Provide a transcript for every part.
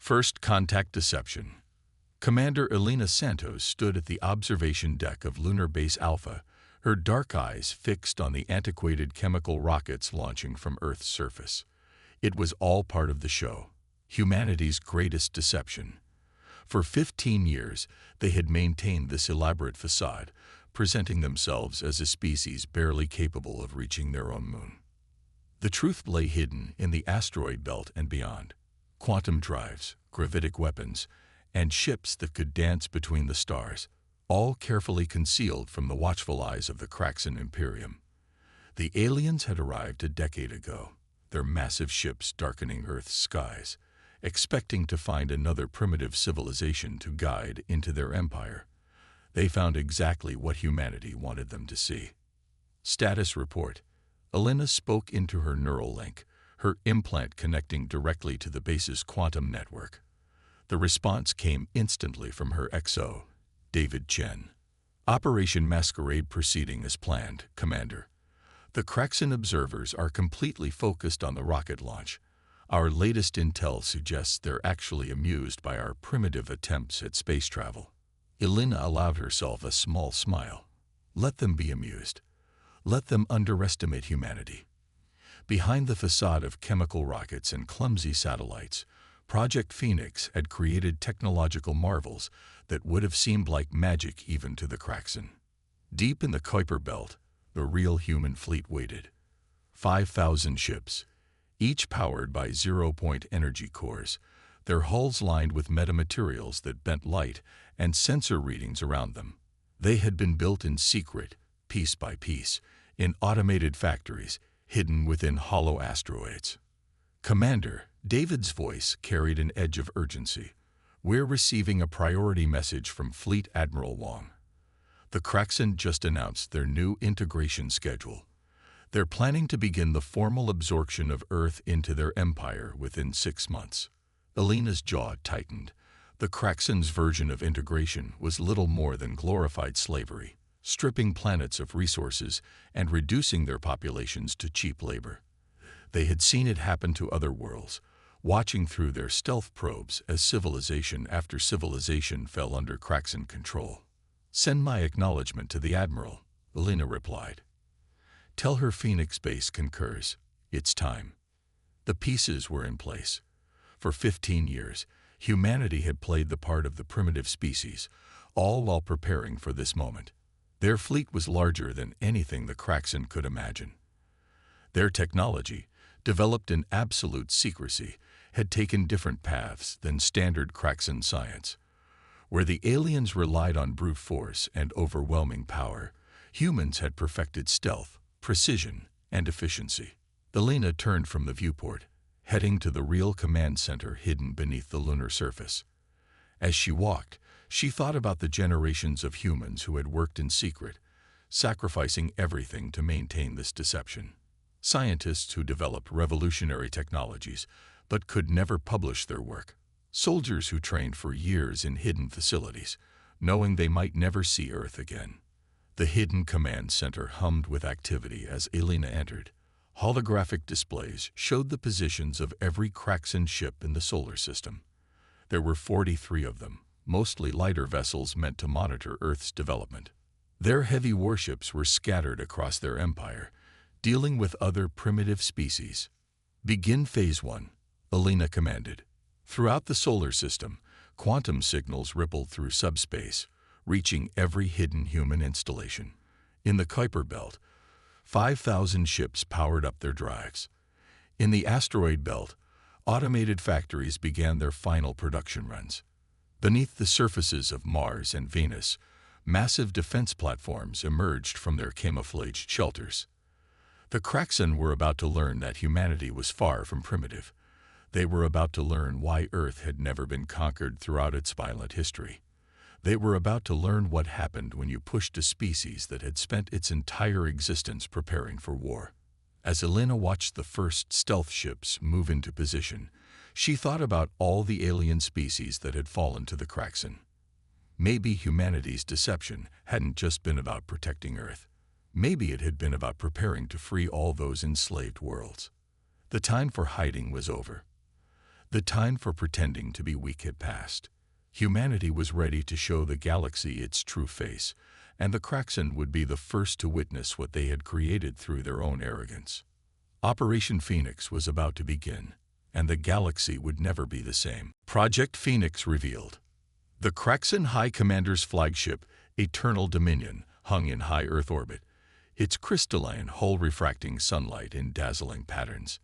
First Contact Deception. Commander Elena Santos stood at the observation deck of Lunar Base Alpha, her dark eyes fixed on the antiquated chemical rockets launching from Earth's surface. It was all part of the show, humanity's greatest deception. For 15 years, they had maintained this elaborate facade, presenting themselves as a species barely capable of reaching their own moon. The truth lay hidden in the asteroid belt and beyond. Quantum drives, gravitic weapons, and ships that could dance between the stars, all carefully concealed from the watchful eyes of the Kraxan Imperium. The aliens had arrived a decade ago, their massive ships darkening Earth's skies, expecting to find another primitive civilization to guide into their empire. They found exactly what humanity wanted them to see. Status report. Elena spoke into her neural link, her implant connecting directly to the base's quantum network. The response came instantly from her XO, David Chen. Operation Masquerade proceeding as planned, Commander. The Kraxan observers are completely focused on the rocket launch. Our latest intel suggests they're actually amused by our primitive attempts at space travel. Elena allowed herself a small smile. Let them be amused. Let them underestimate humanity. Behind the facade of chemical rockets and clumsy satellites, Project Phoenix had created technological marvels that would have seemed like magic even to the Kraxan. Deep in the Kuiper Belt, the real human fleet waited. 5,000 ships, each powered by zero-point energy cores, their hulls lined with metamaterials that bent light and sensor readings around them. They had been built in secret, piece by piece, in automated factories, hidden within hollow asteroids. Commander, David's voice carried an edge of urgency. We're receiving a priority message from Fleet Admiral Wong. The Kraxan just announced their new integration schedule. They're planning to begin the formal absorption of Earth into their empire within 6 months. Elena's jaw tightened. The Kraxan's version of integration was little more than glorified slavery, stripping planets of resources and reducing their populations to cheap labor. They had seen it happen to other worlds, watching through their stealth probes as civilization after civilization fell under Kraxan control. Send my acknowledgement to the Admiral, Elena replied. Tell her Phoenix Base concurs. It's time. The pieces were in place. For 15 years, humanity had played the part of the primitive species, all while preparing for this moment. Their fleet was larger than anything the Kraxan could imagine. Their technology, developed in absolute secrecy, had taken different paths than standard Kraxan science. Where the aliens relied on brute force and overwhelming power, humans had perfected stealth, precision, and efficiency. Elena turned from the viewport, heading to the real command center hidden beneath the lunar surface. As she walked, she thought about the generations of humans who had worked in secret, sacrificing everything to maintain this deception. Scientists who developed revolutionary technologies but could never publish their work. Soldiers who trained for years in hidden facilities, knowing they might never see Earth again. The hidden command center hummed with activity as Elena entered. Holographic displays showed the positions of every Kraxan ship in the solar system. There were 43 of them, mostly lighter vessels meant to monitor Earth's development. Their heavy warships were scattered across their empire, dealing with other primitive species. Begin Phase 1, Elena commanded. Throughout the solar system, quantum signals rippled through subspace, reaching every hidden human installation. In the Kuiper Belt, 5,000 ships powered up their drives. In the asteroid belt, automated factories began their final production runs. Beneath the surfaces of Mars and Venus, massive defense platforms emerged from their camouflaged shelters. The Kraxan were about to learn that humanity was far from primitive. They were about to learn why Earth had never been conquered throughout its violent history. They were about to learn what happened when you pushed a species that had spent its entire existence preparing for war. As Elena watched the first stealth ships move into position, she thought about all the alien species that had fallen to the Kraxan. Maybe humanity's deception hadn't just been about protecting Earth. Maybe it had been about preparing to free all those enslaved worlds. The time for hiding was over. The time for pretending to be weak had passed. Humanity was ready to show the galaxy its true face, and the Kraxan would be the first to witness what they had created through their own arrogance. Operation Phoenix was about to begin, and the galaxy would never be the same. Project Phoenix revealed. The Kraxan High Commander's flagship, Eternal Dominion, hung in high Earth orbit, its crystalline hull refracting sunlight in dazzling patterns.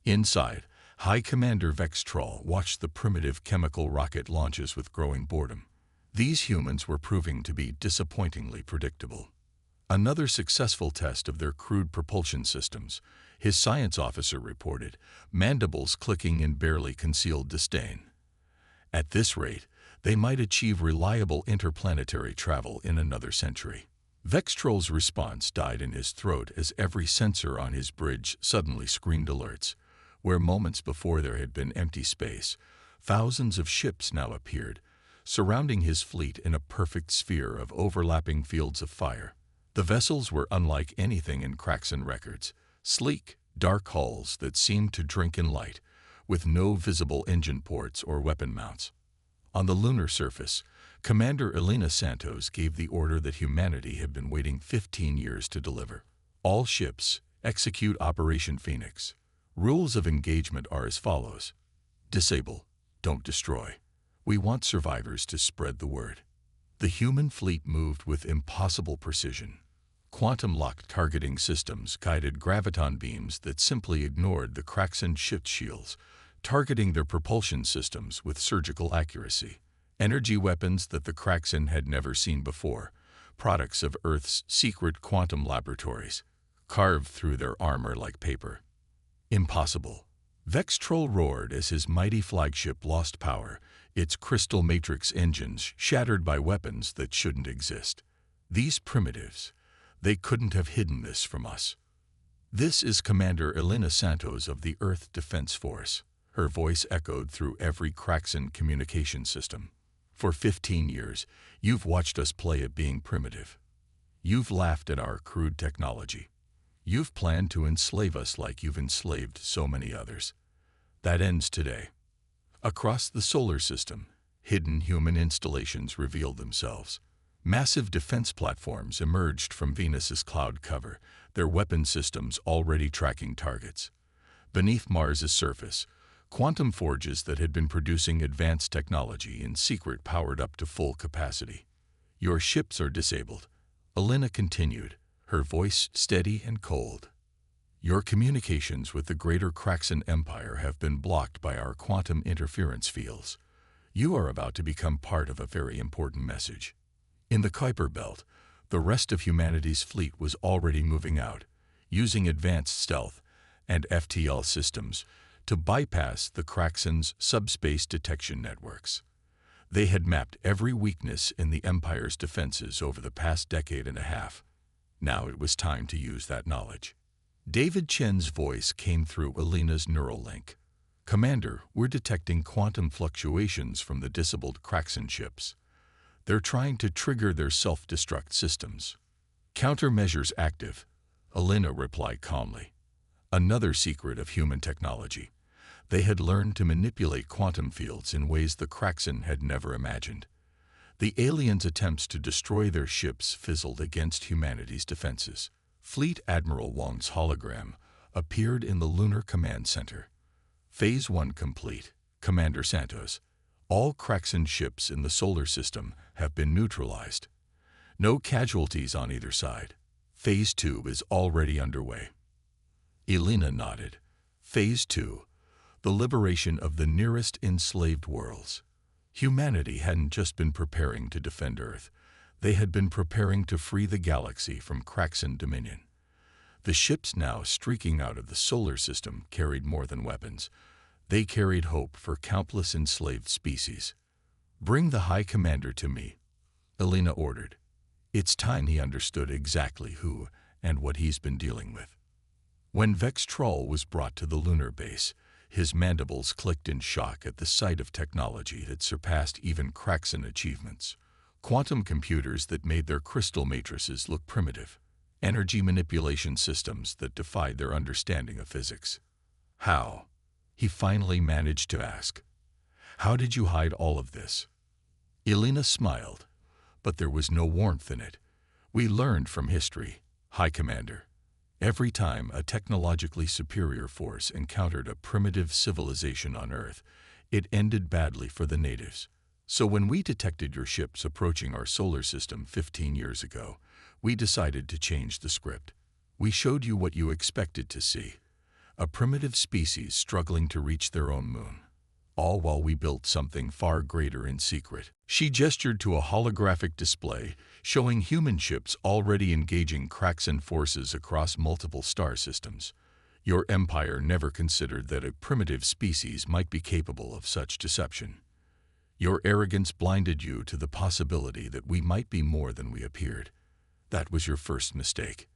Inside, High Commander Vextrol watched the primitive chemical rocket launches with growing boredom. These humans were proving to be disappointingly predictable. Another successful test of their crude propulsion systems, his science officer reported, mandibles clicking in barely concealed disdain. At this rate, they might achieve reliable interplanetary travel in another century. Vextrol's response died in his throat as every sensor on his bridge suddenly screened alerts. Where moments before there had been empty space, thousands of ships now appeared, surrounding his fleet in a perfect sphere of overlapping fields of fire. The vessels were unlike anything in Kraxan records, sleek, dark hulls that seemed to drink in light, with no visible engine ports or weapon mounts. On the lunar surface, Commander Elena Santos gave the order that humanity had been waiting 15 years to deliver. All ships, execute Operation Phoenix. Rules of engagement are as follows. Disable, don't destroy. We want survivors to spread the word. The human fleet moved with impossible precision. Quantum-locked targeting systems guided graviton beams that simply ignored the Kraxan shift shields, targeting their propulsion systems with surgical accuracy. Energy weapons that the Kraxan had never seen before, products of Earth's secret quantum laboratories, carved through their armor like paper. Impossible. Vextrol roared as his mighty flagship lost power, its crystal matrix engines shattered by weapons that shouldn't exist. These primitives, they couldn't have hidden this from us. This is Commander Elena Santos of the Earth Defense Force. Her voice echoed through every Kraxan communication system. For 15 years, you've watched us play at being primitive. You've laughed at our crude technology. You've planned to enslave us like you've enslaved so many others. That ends today. Across the solar system, hidden human installations revealed themselves. Massive defense platforms emerged from Venus's cloud cover, their weapon systems already tracking targets. Beneath Mars's surface, quantum forges that had been producing advanced technology in secret powered up to full capacity. Your ships are disabled, Elena continued, her voice steady and cold. Your communications with the greater Kraxan Empire have been blocked by our quantum interference fields. You are about to become part of a very important message. In the Kuiper Belt, the rest of humanity's fleet was already moving out, using advanced stealth and FTL systems to bypass the Kraxan's subspace detection networks. They had mapped every weakness in the Empire's defenses over the past decade and a half. Now it was time to use that knowledge. David Chen's voice came through Elena's neural link. Commander, we're detecting quantum fluctuations from the disabled Kraxan ships. They're trying to trigger their self-destruct systems. Countermeasures active, Elena replied calmly. Another secret of human technology. They had learned to manipulate quantum fields in ways the Kraxan had never imagined. The aliens' attempts to destroy their ships fizzled against humanity's defenses. Fleet Admiral Wong's hologram appeared in the Lunar Command Center. Phase 1 complete, Commander Santos. All Kraxan ships in the solar system have been neutralized. No casualties on either side. Phase 2 is already underway. Elena nodded. Phase 2, the liberation of the nearest enslaved worlds. Humanity hadn't just been preparing to defend Earth. They had been preparing to free the galaxy from Kraxan dominion. The ships now streaking out of the solar system carried more than weapons. They carried hope for countless enslaved species. Bring the High Commander to me, Elena ordered. It's time he understood exactly who and what he's been dealing with. When Vextrol was brought to the lunar base, his mandibles clicked in shock at the sight of technology that surpassed even Kraxan achievements. Quantum computers that made their crystal matrices look primitive. Energy manipulation systems that defied their understanding of physics. How? He finally managed to ask, "How did you hide all of this?" Elena smiled, but there was no warmth in it. "We learned from history, High Commander. Every time a technologically superior force encountered a primitive civilization on Earth, it ended badly for the natives. So when we detected your ships approaching our solar system 15 years ago, we decided to change the script. We showed you what you expected to see, a primitive species struggling to reach their own moon, all while we built something far greater in secret." She gestured to a holographic display showing human ships already engaging Kraxan forces across multiple star systems. "Your empire never considered that a primitive species might be capable of such deception. Your arrogance blinded you to the possibility that we might be more than we appeared. That was your first mistake.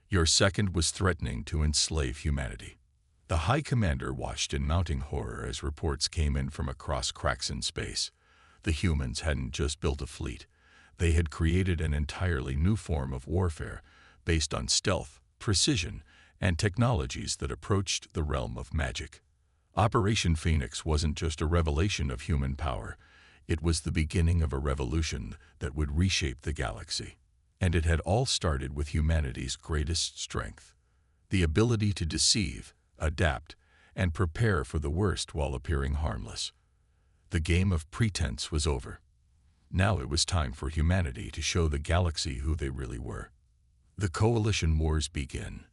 Your second was threatening to enslave humanity." The High Commander watched in mounting horror as reports came in from across Kraxan space. The humans hadn't just built a fleet. They had created an entirely new form of warfare based on stealth, precision, and technologies that approached the realm of magic. Operation Phoenix wasn't just a revelation of human power. It was the beginning of a revolution that would reshape the galaxy. And it had all started with humanity's greatest strength: the ability to deceive, adapt, and prepare for the worst while appearing harmless. The game of pretense was over. Now it was time for humanity to show the galaxy who they really were. The coalition wars begin.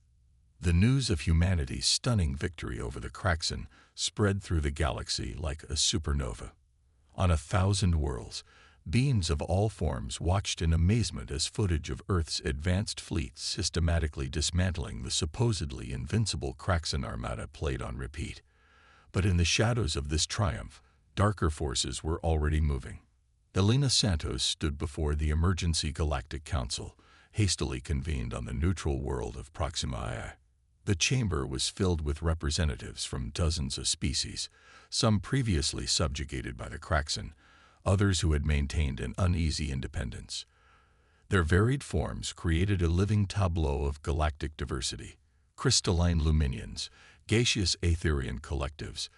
The news of humanity's stunning victory over the Kraxan spread through the galaxy like a supernova. On 1,000 worlds, beings of all forms watched in amazement as footage of Earth's advanced fleet systematically dismantling the supposedly invincible Kraxan armada played on repeat. But in the shadows of this triumph, darker forces were already moving. Elena Santos stood before the Emergency Galactic Council, hastily convened on the neutral world of Proxima Ia. The chamber was filled with representatives from dozens of species, some previously subjugated by the Kraxan, others who had maintained an uneasy independence. Their varied forms created a living tableau of galactic diversity: crystalline luminians, gaseous Aetherian collectives,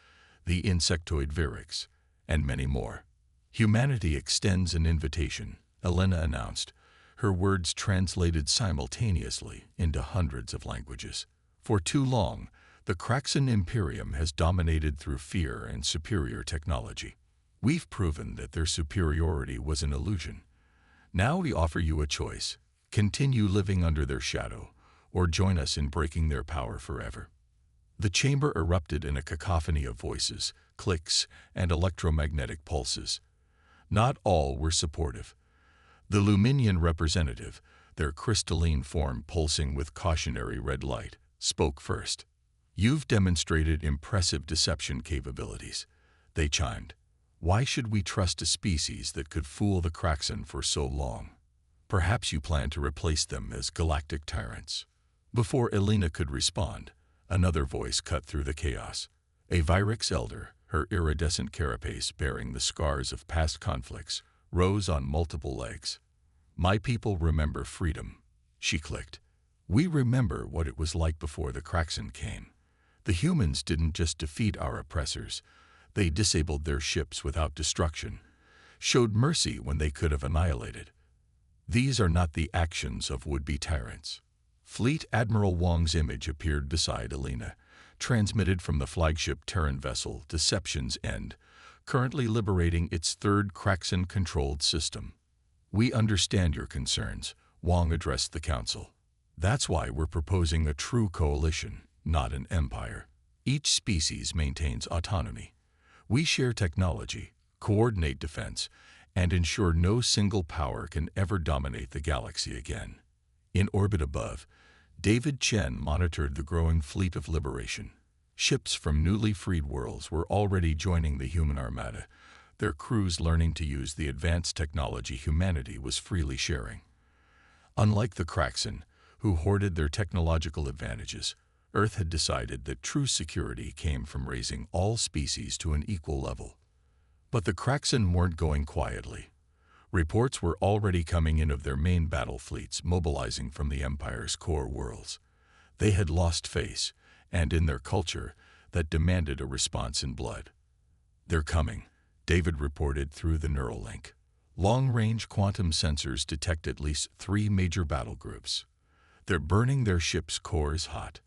the insectoid Virics, and many more. "Humanity extends an invitation," Elena announced, her words translated simultaneously into hundreds of languages. "For too long, the Kraxan Imperium has dominated through fear and superior technology. We've proven that their superiority was an illusion. Now we offer you a choice: continue living under their shadow, or join us in breaking their power forever." The chamber erupted in a cacophony of voices, clicks, and electromagnetic pulses. Not all were supportive. The Luminian representative, their crystalline form pulsing with cautionary red light, spoke first. "You've demonstrated impressive deception capabilities," they chimed. "Why should we trust a species that could fool the Kraxan for so long? Perhaps you plan to replace them as galactic tyrants." Before Elena could respond, another voice cut through the chaos. A Vyrix elder, her iridescent carapace bearing the scars of past conflicts, rose on multiple legs. "My people remember freedom," she clicked. "We remember what it was like before the Kraxan came. The humans didn't just defeat our oppressors. They disabled their ships without destruction, showed mercy when they could have annihilated. These are not the actions of would-be tyrants." Fleet Admiral Wong's image appeared beside Elena, transmitted from the flagship Terran vessel Deception's End, currently liberating its third Kraxan-controlled system. "We understand your concerns," Wong addressed the council. "That's why we're proposing a true coalition, not an empire. Each species maintains autonomy. We share technology, coordinate defense, and ensure no single power can ever dominate the galaxy again." In orbit above, David Chen monitored the growing fleet of liberation. Ships from newly freed worlds were already joining the human armada, their crews learning to use the advanced technology humanity was freely sharing. Unlike the Kraxan, who hoarded their technological advantages, Earth had decided that true security came from raising all species to an equal level. But the Kraxan weren't going quietly. Reports were already coming in of their main battle fleets mobilizing from the Empire's core worlds. They had lost face, and in their culture, that demanded a response in blood. "They're coming," David reported through the neural link. Long-range quantum sensors detect at least 3 major battle groups. They're burning their ship's cores hot.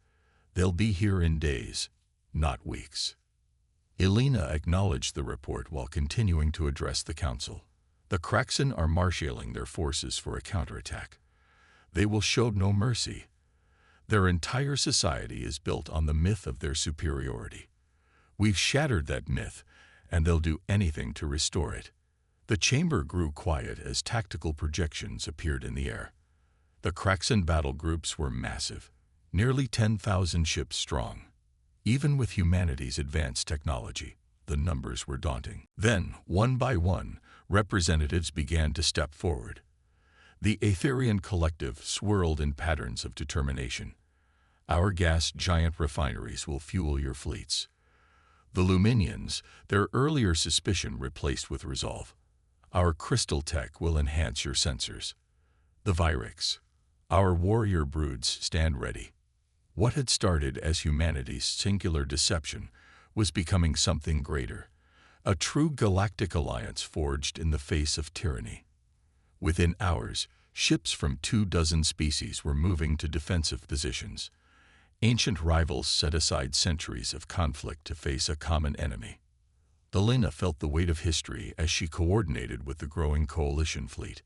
They'll be here in days, not weeks. Elena acknowledged the report while continuing to address the council. The Kraxen are marshaling their forces for a counterattack. They will show no mercy. Their entire society is built on the myth of their superiority. We've shattered that myth, and they'll do anything to restore it. The chamber grew quiet as tactical projections appeared in the air. The Kraxen battle groups were massive, nearly 10,000 ships strong. Even with humanity's advanced technology, the numbers were daunting. Then, one by one, representatives began to step forward. The Aetherian collective swirled in patterns of determination. "Our gas giant refineries will fuel your fleets." The Luminians, their earlier suspicion replaced with resolve. "Our crystal tech will enhance your sensors." The Vyrics, "Our warrior broods stand ready." What had started as humanity's singular deception was becoming something greater, a true galactic alliance forged in the face of tyranny. Within hours, ships from 24 species were moving to defensive positions. Ancient rivals set aside centuries of conflict to face a common enemy. Elena felt the weight of history as she coordinated with the growing coalition fleet.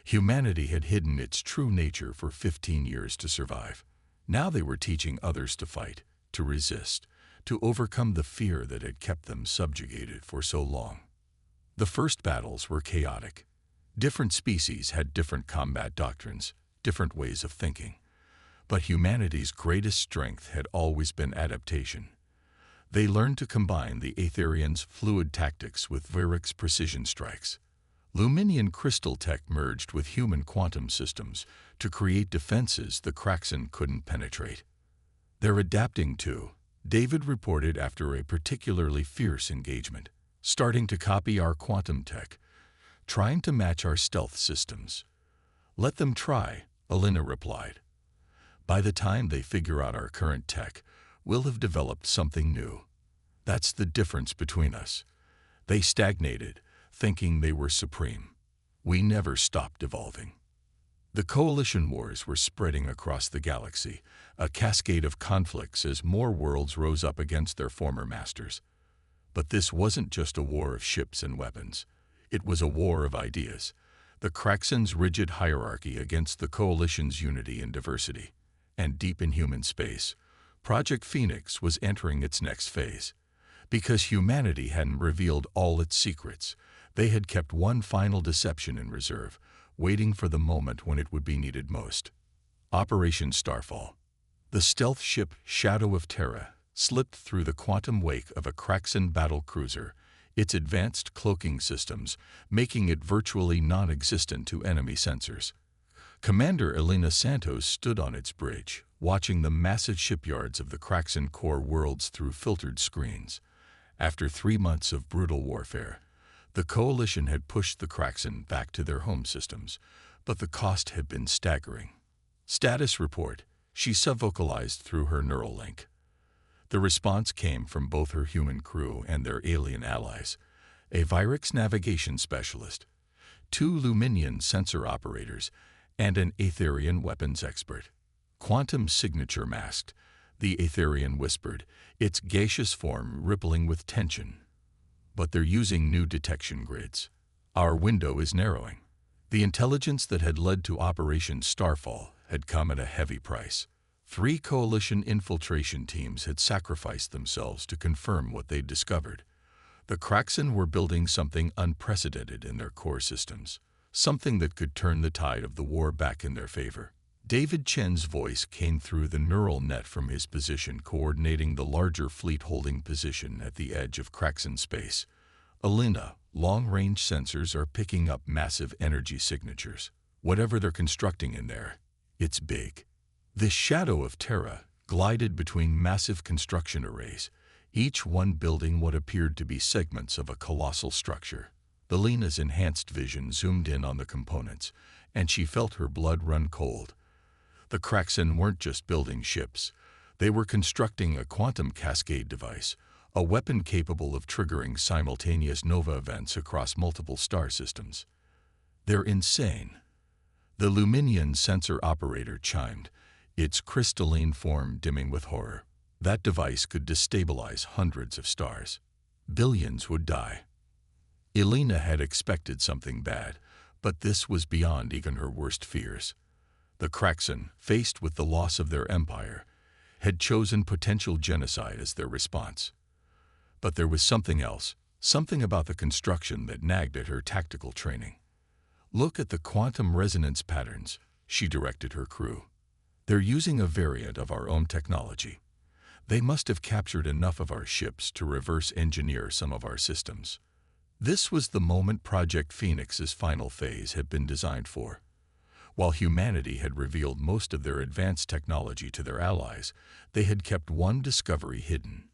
Humanity had hidden its true nature for 15 years to survive. Now they were teaching others to fight, to resist, to overcome the fear that had kept them subjugated for so long. The first battles were chaotic. Different species had different combat doctrines, different ways of thinking. But humanity's greatest strength had always been adaptation. They learned to combine the Aetherians' fluid tactics with Vyric's precision strikes. Luminian crystal tech merged with human quantum systems to create defenses the Kraxen couldn't penetrate. "They're adapting too," David reported after a particularly fierce engagement, "starting to copy our quantum tech, trying to match our stealth systems." "Let them try," Elena replied. "By the time they figure out our current tech, we'll have developed something new. That's the difference between us. They stagnated, thinking they were supreme. We never stopped evolving." The coalition wars were spreading across the galaxy, a cascade of conflicts as more worlds rose up against their former masters. But this wasn't just a war of ships and weapons. It was a war of ideas. The Kraxen's rigid hierarchy against the coalition's unity and diversity. And deep in human space, Project Phoenix was entering its next phase. Because humanity hadn't revealed all its secrets, they had kept one final deception in reserve, waiting for the moment when it would be needed most. Operation Starfall. The stealth ship Shadow of Terra slipped through the quantum wake of a Kraxen battle cruiser, its advanced cloaking systems making it virtually non-existent to enemy sensors. Commander Elena Santos stood on its bridge, watching the massive shipyards of the Kraxen core worlds through filtered screens. After 3 months of brutal warfare, the coalition had pushed the Kraxen back to their home systems, but the cost had been staggering. "Status report," she subvocalized through her neural link. The response came from both her human crew and their alien allies: a Vyrix navigation specialist, 2 Luminian sensor operators, and an Aetherian weapons expert. "Quantum signature masked," the Aetherian whispered, its gaseous form rippling with tension. "But they're using new detection grids. Our window is narrowing." The intelligence that had led to Operation Starfall had come at a heavy price. 3 coalition infiltration teams had sacrificed themselves to confirm what they'd discovered. The Kraxen were building something unprecedented in their core systems, something that could turn the tide of the war back in their favor. David Chen's voice came through the neural net from his position coordinating the larger fleet-holding position at the edge of Kraxen space. "Elena, long-range sensors are picking up massive energy signatures. Whatever they're constructing in there, it's big." This Shadow of Terra glided between massive construction arrays, each one building what appeared to be segments of a colossal structure. Elena's enhanced vision zoomed in on the components, and she felt her blood run cold. The Kraxen weren't just building ships. They were constructing a quantum cascade device, a weapon capable of triggering simultaneous nova events across multiple star systems. They're insane. The Luminian sensor operator chimed, its crystalline form dimming with horror. That device could destabilize hundreds of stars. Billions would die. Elena had expected something bad, but this was beyond even her worst fears. The Kraxan, faced with the loss of their empire, had chosen potential genocide as their response. But there was something else, something about the construction that nagged at her tactical training. Look at the quantum resonance patterns, she directed her crew. They're using a variant of our own technology. They must have captured enough of our ships to reverse engineer some of our systems. This was the moment Project Phoenix's final phase had been designed for. While humanity had revealed most of their advanced technology to their allies, they had kept one discovery hidden: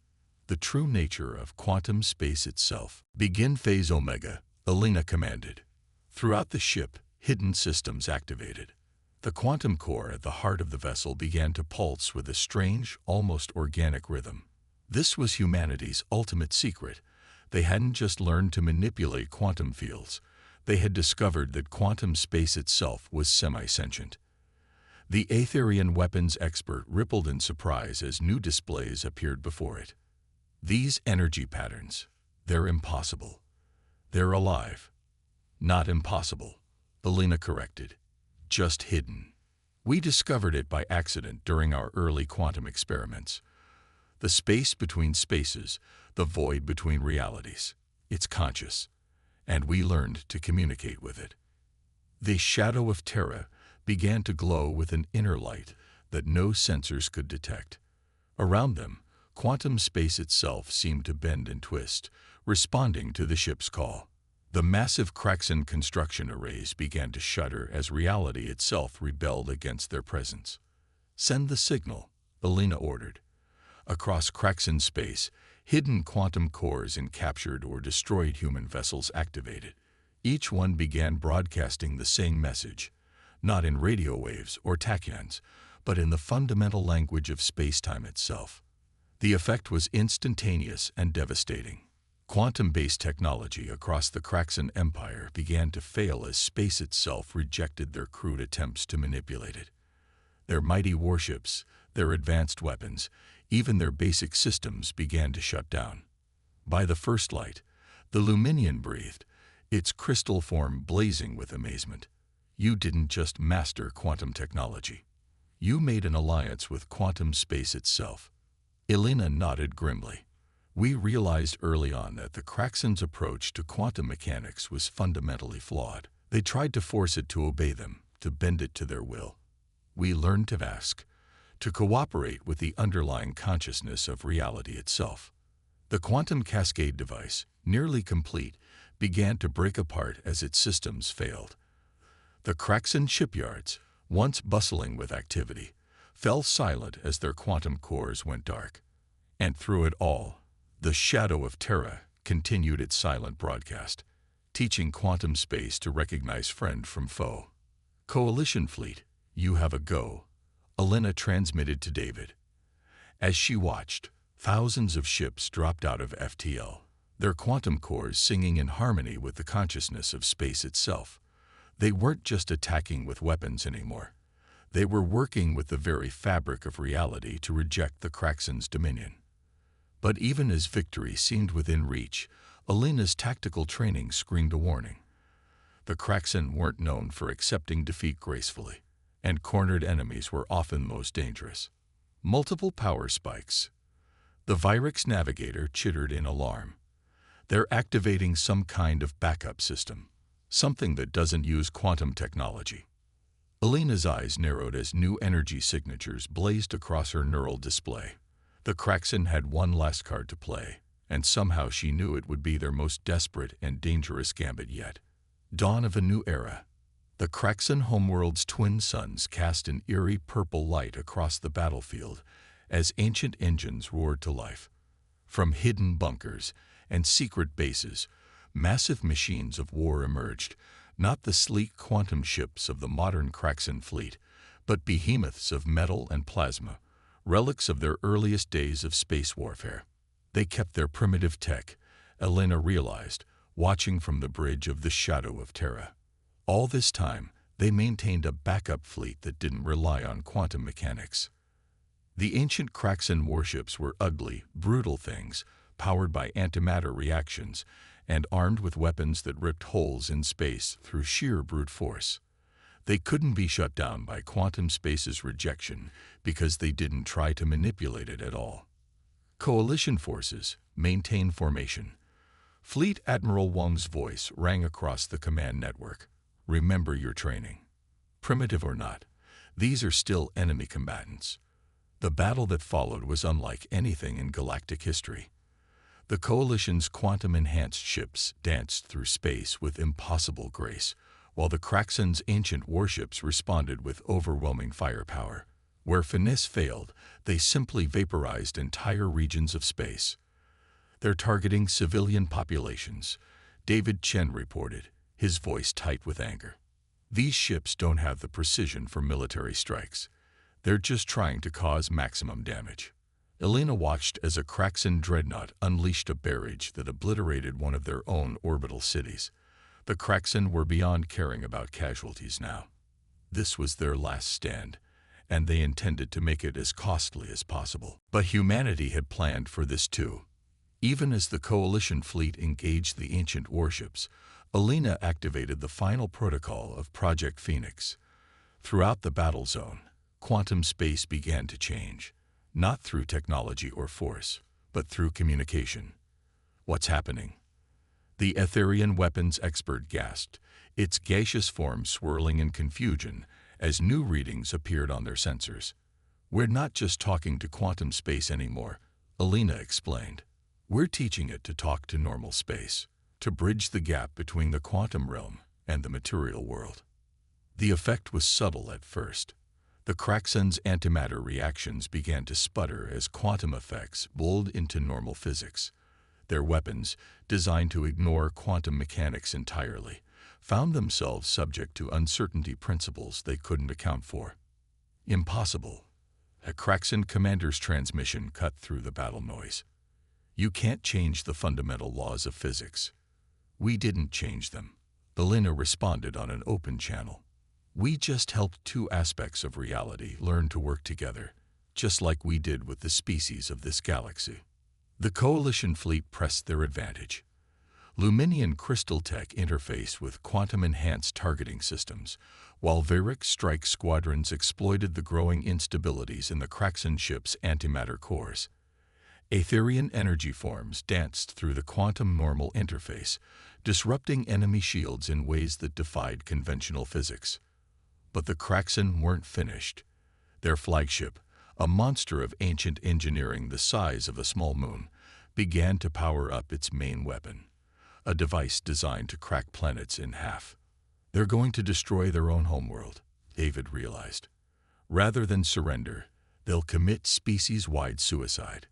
the true nature of quantum space itself. Begin Phase Omega, Elena commanded. Throughout the ship, hidden systems activated. The quantum core at the heart of the vessel began to pulse with a strange, almost organic rhythm. This was humanity's ultimate secret. They hadn't just learned to manipulate quantum fields. They had discovered that quantum space itself was semi-sentient. The Aetherian weapons expert rippled in surprise as new displays appeared before it. These energy patterns, they're impossible. They're alive. Not impossible, Elena corrected. Just hidden. We discovered it by accident during our early quantum experiments. The space between spaces, the void between realities. It's conscious, and we learned to communicate with it. The shadow of Terra began to glow with an inner light that no sensors could detect. Around them, quantum space itself seemed to bend and twist, responding to the ship's call. The massive Kraxan construction arrays began to shudder as reality itself rebelled against their presence. Send the signal, Elena ordered. Across Kraxan space, hidden quantum cores in captured or destroyed human vessels activated. Each one began broadcasting the same message, not in radio waves or tachyons, but in the fundamental language of space-time itself. The effect was instantaneous and devastating. Quantum-based technology across the Kraxan Empire began to fail as space itself rejected their crude attempts to manipulate it. Their mighty warships, their advanced weapons, even their basic systems began to shut down. By the first light, the Luminian breathed, its crystal form blazing with amazement. You didn't just master quantum technology. You made an alliance with quantum space itself. Elena nodded grimly. We realized early on that the Kraxans' approach to quantum mechanics was fundamentally flawed. They tried to force it to obey them, to bend it to their will. We learned to ask, to cooperate with the underlying consciousness of reality itself. The quantum cascade device, nearly complete, began to break apart as its systems failed. The Kraxan shipyards, once bustling with activity, fell silent as their quantum cores went dark. And through it all, the shadow of Terra continued its silent broadcast, teaching quantum space to recognize friend from foe. Coalition fleet, you have a go, Elena transmitted to David. As she watched, thousands of ships dropped out of FTL, their quantum cores singing in harmony with the consciousness of space itself. They weren't just attacking with weapons anymore. They were working with the very fabric of reality to reject the Kraxans' dominion. But even as victory seemed within reach, Elena's tactical training screamed a warning. The Kraxan weren't known for accepting defeat gracefully, and cornered enemies were often most dangerous. Multiple power spikes. The Vyrix navigator chittered in alarm. They're activating some kind of backup system, something that doesn't use quantum technology. Elena's eyes narrowed as new energy signatures blazed across her neural display. The Kraxan had one last card to play, and somehow she knew it would be their most desperate and dangerous gambit yet. Dawn of a new era. The Kraxan homeworld's twin suns cast an eerie purple light across the battlefield as ancient engines roared to life. From hidden bunkers and secret bases, massive machines of war emerged, not the sleek quantum ships of the modern Kraxan fleet, but behemoths of metal and plasma, relics of their earliest days of space warfare. They kept their primitive tech, Elena realized, watching from the bridge of the Shadow of Terra. All this time, they maintained a backup fleet that didn't rely on quantum mechanics. The ancient Kraxan warships were ugly, brutal things, powered by antimatter reactions, and armed with weapons that ripped holes in space through sheer brute force. They couldn't be shut down by quantum space's rejection because they didn't try to manipulate it at all. Coalition forces maintain formation. Fleet Admiral Wang's voice rang across the command network. Remember your training. Primitive or not, these are still enemy combatants. The battle that followed was unlike anything in galactic history. The Coalition's quantum-enhanced ships danced through space with impossible grace, while the Kraxan's ancient warships responded with overwhelming firepower. Where finesse failed, they simply vaporized entire regions of space. They're targeting civilian populations, David Chen reported, his voice tight with anger. These ships don't have the precision for military strikes. They're just trying to cause maximum damage. Elena watched as a Kraxan dreadnought unleashed a barrage that obliterated one of their own orbital cities. The Kraxan were beyond caring about casualties now. This was their last stand, and they intended to make it as costly as possible. But humanity had planned for this too. Even as the Coalition fleet engaged the ancient warships, Elena activated the final protocol of Project Phoenix. Throughout the battle zone, quantum space began to change, not through technology or force, but through communication. What's happening? The Etherian weapons expert gasped, its gaseous form swirling in confusion as new readings appeared on their sensors. We're not just talking to quantum space anymore, Elena explained. We're teaching it to talk to normal space, to bridge the gap between the quantum realm and the material world. The effect was subtle at first. The Kraxan's antimatter reactions began to sputter as quantum effects bled into normal physics. Their weapons, designed to ignore quantum mechanics entirely, found themselves subject to uncertainty principles they couldn't account for. Impossible. A Kraxan commander's transmission cut through the battle noise. You can't change the fundamental laws of physics. We didn't change them. Elena responded on an open channel. We just helped two aspects of reality learn to work together, just like we did with the species of this galaxy. The Coalition fleet pressed their advantage. Luminian crystal tech interfaced with quantum-enhanced targeting systems, while Varric strike squadrons exploited the growing instabilities in the Kraxan ship's antimatter cores. Etherian energy forms danced through the quantum normal interface, disrupting enemy shields in ways that defied conventional physics. But the Kraxan weren't finished. Their flagship, a monster of ancient engineering the size of a small moon, began to power up its main weapon, a device designed to crack planets in half. They're going to destroy their own homeworld, David realized. Rather than surrender, they'll commit species-wide suicide.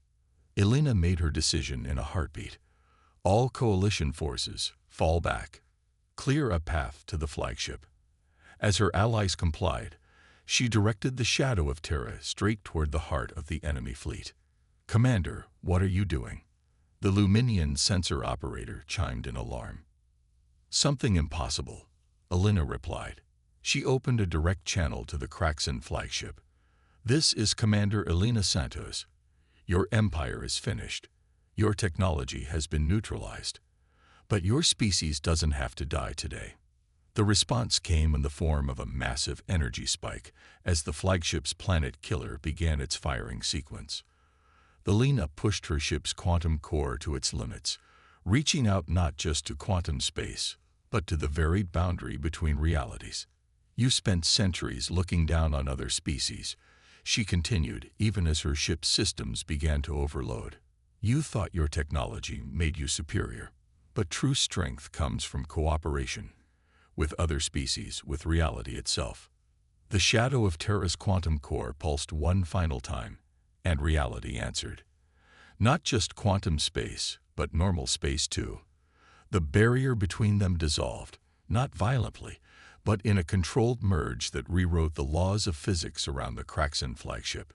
Elena made her decision in a heartbeat. All Coalition forces, fall back. Clear a path to the flagship. As her allies complied, she directed the Shadow of Terra straight toward the heart of the enemy fleet. Commander, what are you doing? The Luminian sensor operator chimed in alarm. Something impossible, Elena replied. She opened a direct channel to the Kraxan flagship. This is Commander Elena Santos. Your empire is finished. Your technology has been neutralized. But your species doesn't have to die today. The response came in the form of a massive energy spike as the flagship's planet killer began its firing sequence. The Lena pushed her ship's quantum core to its limits, reaching out not just to quantum space, but to the varied boundary between realities. You spent centuries looking down on other species, she continued, even as her ship's systems began to overload. You thought your technology made you superior, but true strength comes from cooperation with other species, with reality itself. The Shadow of Terra's quantum core pulsed one final time, and reality answered. Not just quantum space, but normal space too. The barrier between them dissolved, not violently, but in a controlled merge that rewrote the laws of physics around the Kraxan flagship.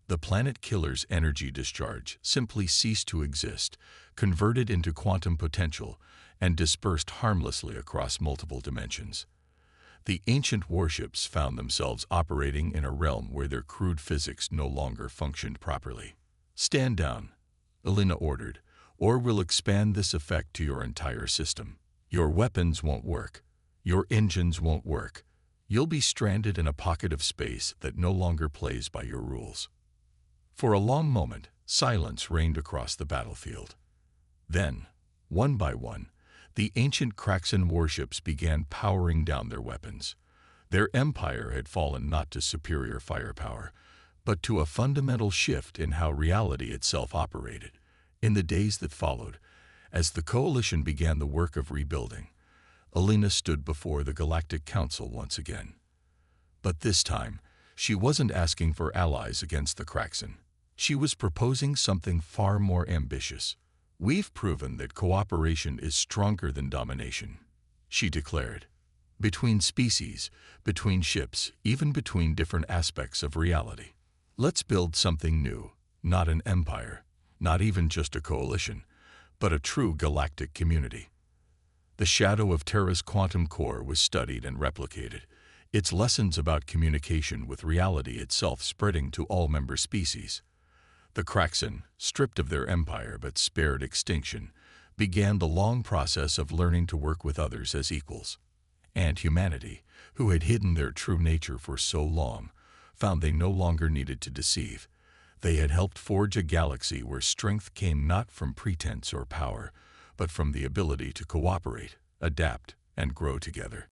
The planet killer's energy discharge simply ceased to exist, converted into quantum potential, and dispersed harmlessly across multiple dimensions. The ancient warships found themselves operating in a realm where their crude physics no longer functioned properly. "Stand down," Alina ordered, "or we'll expand this effect to your entire system. Your weapons won't work. Your engines won't work. You'll be stranded in a pocket of space that no longer plays by your rules." For a long moment, silence reigned across the battlefield. Then, one by one, the ancient Kraxan warships began powering down their weapons. Their empire had fallen not to superior firepower, but to a fundamental shift in how reality itself operated. In the days that followed, as the Coalition began the work of rebuilding, Alina stood before the Galactic Council once again. But this time, she wasn't asking for allies against the Kraxan. She was proposing something far more ambitious. "We've proven that cooperation is stronger than domination," she declared. "Between species, between ships, even between different aspects of reality. Let's build something new, not an empire, not even just a coalition, but a true galactic community." The shadow of Terra's quantum core was studied and replicated, its lessons about communication with reality itself spreading to all member species. The Kraxan, stripped of their empire but spared extinction, began the long process of learning to work with others as equals. And humanity, who had hidden their true nature for so long, found they no longer needed to deceive. They had helped forge a galaxy where strength came not from pretense or power, but from the ability to cooperate, adapt, and grow together.